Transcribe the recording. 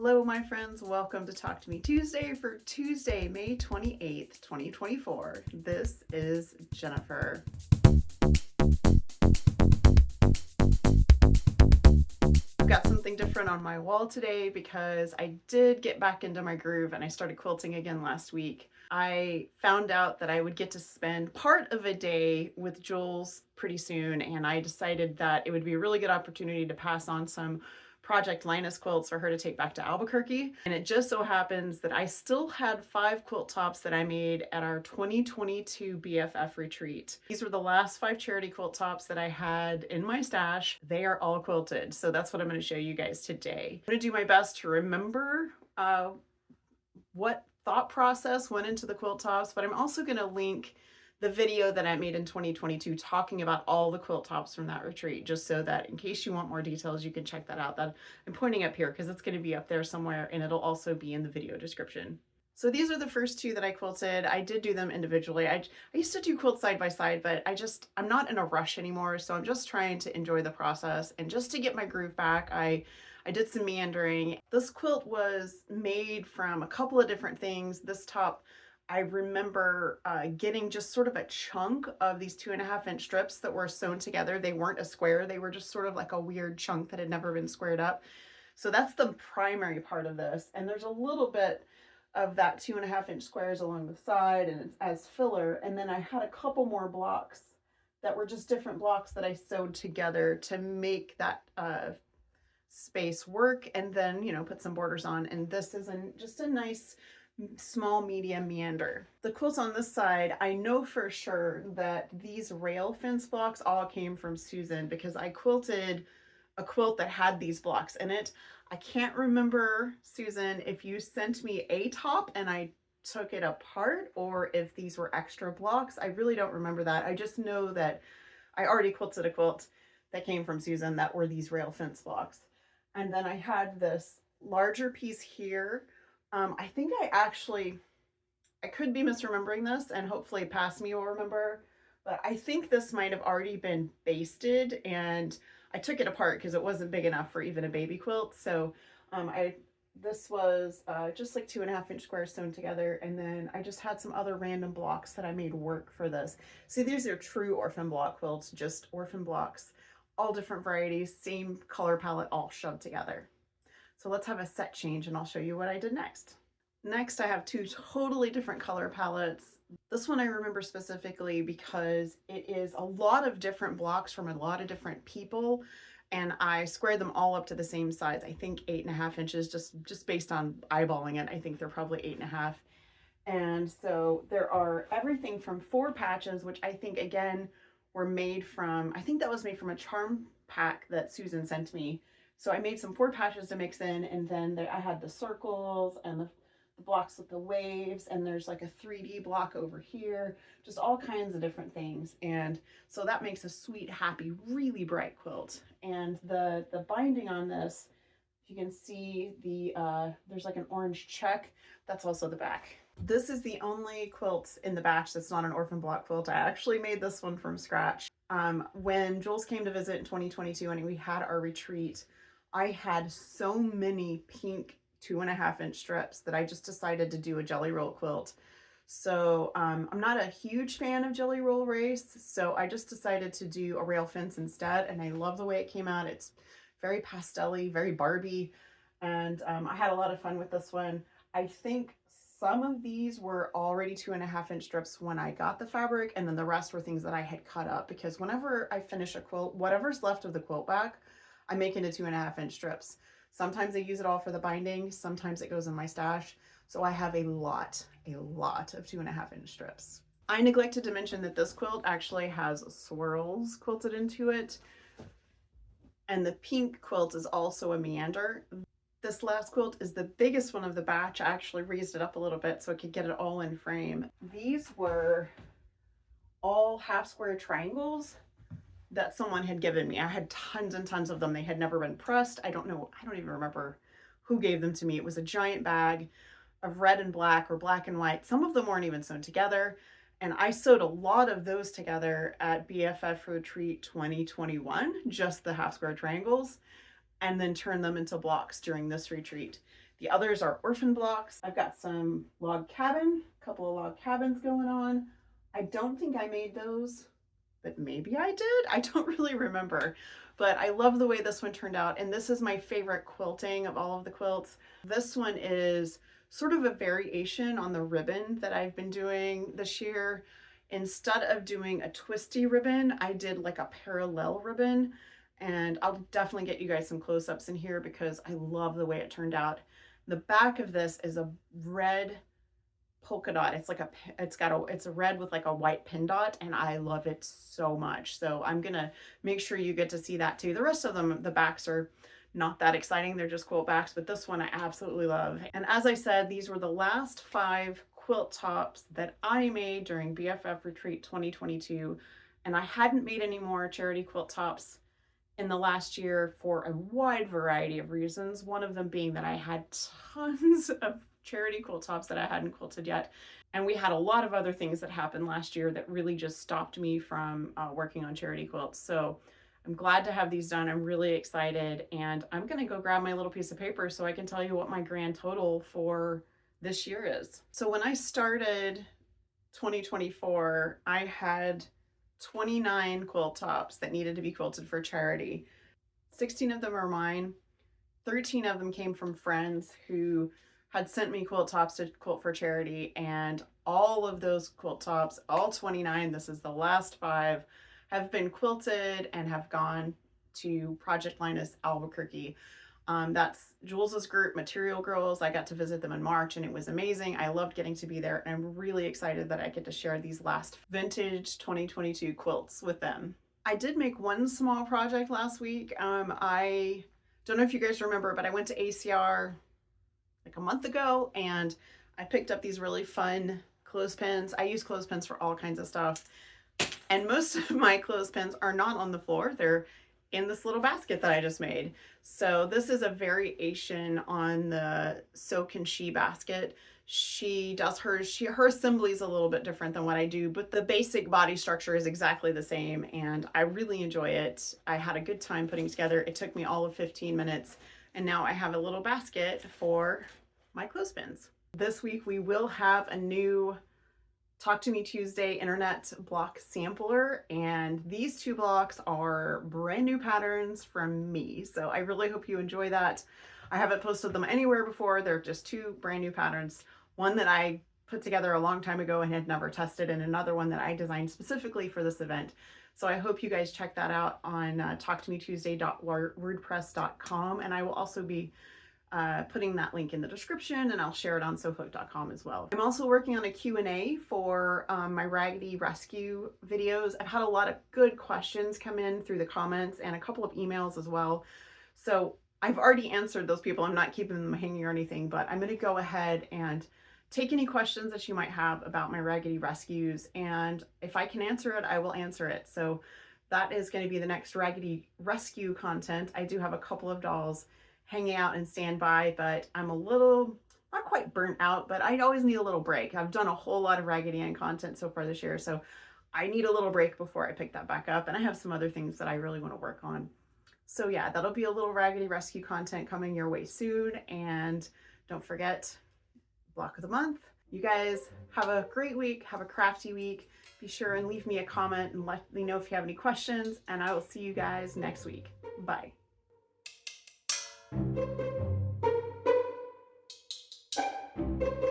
Hello, my friends. Welcome to Talk to Me Tuesday for Tuesday, May 28th, 2024. This is Jennifer. I've got something different on my wall today because I did get back into my groove and I started quilting again last week. I found out that I would get to spend part of a day with Jules pretty soon, and I decided that it would be a really good opportunity to pass on some Project Linus quilts for her to take back to Albuquerque. And it just so happens that I still had 5 quilt tops that I made at our 2022 BFF Retreat. These were the last 5 charity quilt tops that I had in my stash. They are all quilted, so that's what I'm going to show you guys today. I'm going to do my best to remember what thought process went into the quilt tops, but I'm also going to link the video that I made in 2022 talking about all the quilt tops from that retreat, just so that in case you want more details, you can check that out. That I'm pointing up here because it's going to be up there somewhere, and it'll also be in the video description. So these are the first 2 that I quilted. I did do them individually. I used to do quilts side by side, but I'm not in a rush anymore, so I'm just trying to enjoy the process. And just to get my groove back, I did some meandering. This quilt was made from a couple of different things. This top, I remember getting just sort of a chunk of these 2.5-inch strips that were sewn together. They weren't a square, they were just sort of like a weird chunk that had never been squared up. So that's the primary part of this. And there's a little bit of that 2.5-inch squares along the side and it's as filler. And then I had a couple more blocks that were just different blocks that I sewed together to make that space work, and then, you know, put some borders on. And this is just a nice small medium meander. The quilts on this side, I know for sure that these rail fence blocks all came from Susan because I quilted a quilt that had these blocks in it. I can't remember, Susan, if you sent me a top and I took it apart or if these were extra blocks. I really don't remember that. I just know that I already quilted a quilt that came from Susan that were these rail fence blocks. And then I had this larger piece here. I think I could be misremembering this, and hopefully past me will remember, but I think this might have already been basted, and I took it apart because it wasn't big enough for even a baby quilt. So this was just like 2.5-inch squares sewn together, and then I just had some other random blocks that I made work for this. See, these are true orphan block quilts, just orphan blocks, all different varieties, same color palette, all shoved together. So let's have a set change and I'll show you what I did next. Next, I have 2 totally different color palettes. This one I remember specifically because it is a lot of different blocks from a lot of different people, and I squared them all up to the same size. I think 8.5 inches, just based on eyeballing it. I think they're probably 8.5. And so there are everything from 4 patches, which I think again were made from, I think that was made from a charm pack that Susan sent me. So I made some 4 patches to mix in, and then I had the circles and the blocks with the waves, and there's like a 3D block over here, just all kinds of different things. And so that makes a sweet, happy, really bright quilt. And the binding on this, you can see there's like an orange check. That's also the back. This is the only quilt in the batch that's not an orphan block quilt. I actually made this one from scratch. When Jules came to visit in 2022 and we had our retreat, I had so many pink 2.5-inch strips that I just decided to do a jelly roll quilt. So I'm not a huge fan of jelly roll race, so I just decided to do a rail fence instead, and I love the way it came out. It's very pastel-y, very Barbie, and I had a lot of fun with this one. I think some of these were already 2.5-inch strips when I got the fabric, and then the rest were things that I had cut up, because whenever I finish a quilt, whatever's left of the quilt back, I make into 2.5-inch strips. Sometimes I use it all for the binding, sometimes it goes in my stash. So I have a lot of 2.5-inch strips. I neglected to mention that this quilt actually has swirls quilted into it. And the pink quilt is also a meander. This last quilt is the biggest one of the batch. I actually raised it up a little bit so I could get it all in frame. These were all half square triangles that someone had given me. I had tons and tons of them. They had never been pressed. I don't even remember who gave them to me. It was a giant bag of red and black or black and white. Some of them weren't even sewn together. And I sewed a lot of those together at BFF Retreat 2021, just the half square triangles. and then turn them into blocks during this retreat. The others are orphan blocks. I've got some log cabin, a couple of log cabins going on. I don't think I made those, but maybe I did. I don't really remember, but I love the way this one turned out. And this is my favorite quilting of all of the quilts. This one is sort of a variation on the ribbon that I've been doing this year. Instead of doing a twisty ribbon, I did like a parallel ribbon, and I'll definitely get you guys some close-ups in here because I love the way it turned out. The back of this is a red polka dot. It's like it's a red with like a white pin dot, and I love it so much. So I'm gonna make sure you get to see that too. The rest of them, the backs are not that exciting. They're just quilt backs, but this one I absolutely love. And as I said, these were the last 5 quilt tops that I made during BFF Retreat 2022. And I hadn't made any more charity quilt tops in the last year for a wide variety of reasons. One of them being that I had tons of charity quilt tops that I hadn't quilted yet. And we had a lot of other things that happened last year that really just stopped me from working on charity quilts. So I'm glad to have these done. I'm really excited, and I'm gonna go grab my little piece of paper so I can tell you what my grand total for this year is. So when I started 2024, I had 29 quilt tops that needed to be quilted for charity. 16 of them are mine. 13 of them came from friends who had sent me quilt tops to quilt for charity, and all of those quilt tops, all 29, this is the last 5, have been quilted and have gone to Project Linus Albuquerque. That's Jules's group, Material Girls. I got to visit them in March, and it was amazing. I loved getting to be there, and I'm really excited that I get to share these last vintage 2022 quilts with them. I did make one small project last week. I don't know if you guys remember, but I went to ACR like a month ago, and I picked up these really fun clothespins. I use clothespins for all kinds of stuff, and most of my clothespins are not on the floor. They're in this little basket that I just made. So this is a variation on the Soak and She basket. She does her assembly is a little bit different than what I do, but the basic body structure is exactly the same, and I really enjoy it. I had a good time putting together. It took me all of 15 minutes, and now I have a little basket for my clothespins. This week we will have a new Talk to Me Tuesday internet block sampler, and these 2 blocks are brand new patterns from me. So I really hope you enjoy that. I haven't posted them anywhere before. They're just 2 brand new patterns. One that I put together a long time ago and had never tested, and another one that I designed specifically for this event. So I hope you guys check that out on talktometuesday.wordpress.com, and I will also be putting that link in the description, and I'll share it on sewhook.com as well. I'm also working on a Q&A for my Raggedy Rescue videos. I've had a lot of good questions come in through the comments and a couple of emails as well. So I've already answered those people. I'm not keeping them hanging or anything, but I'm going to go ahead and take any questions that you might have about my Raggedy Rescues, and if I can answer it, I will answer it. So that is going to be the next Raggedy Rescue content. I do have a couple of dolls hanging out and standby, but I'm a little, not quite burnt out, but I always need a little break. I've done a whole lot of Raggedy Ann content so far this year, so I need a little break before I pick that back up, and I have some other things that I really want to work on. So yeah, that'll be a little Raggedy Rescue content coming your way soon, and don't forget, block of the month. You guys have a great week, have a crafty week. Be sure and leave me a comment and let me know if you have any questions, and I will see you guys next week. Bye. Thank you.